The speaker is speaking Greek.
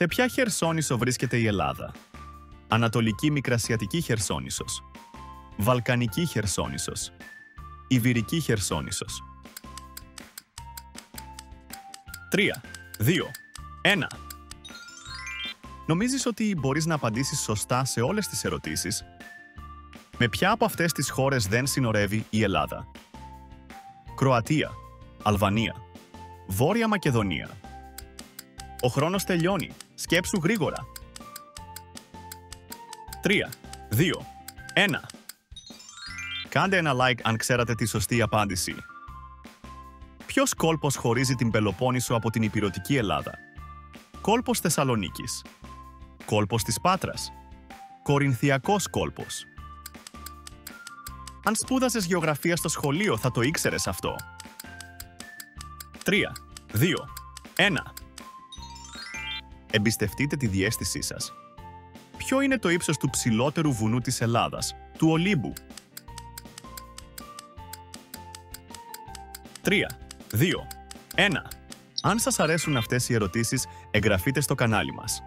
Σε ποια Χερσόνησο βρίσκεται η Ελλάδα? Ανατολική Μικρασιατική Χερσόνησος, Βαλκανική Χερσόνησος, Ιβηρική Χερσόνησος. 3, 2, 1. Νομίζεις ότι μπορείς να απαντήσεις σωστά σε όλες τις ερωτήσεις? Με ποια από αυτές τις χώρες δεν συνορεύει η Ελλάδα? Κροατία, Αλβανία, Βόρεια Μακεδονία. Ο χρόνος τελειώνει. Σκέψου γρήγορα. 3, 2, 1. Κάντε ένα like αν ξέρατε τη σωστή απάντηση. Ποιος κόλπος χωρίζει την Πελοπόννησο από την Ηπειρωτική Ελλάδα? Κόλπος Θεσσαλονίκης, κόλπος της Πάτρας, Κορινθιακός κόλπος. Αν σπούδαζες γεωγραφία στο σχολείο, θα το ήξερες αυτό. 3, 2, 1. Εμπιστευτείτε τη διαίσθησή σας. Ποιο είναι το ύψος του ψηλότερου βουνού της Ελλάδας, του Ολύμπου? 3, 2, 1. Αν σας αρέσουν αυτές οι ερωτήσεις, εγγραφείτε στο κανάλι μας.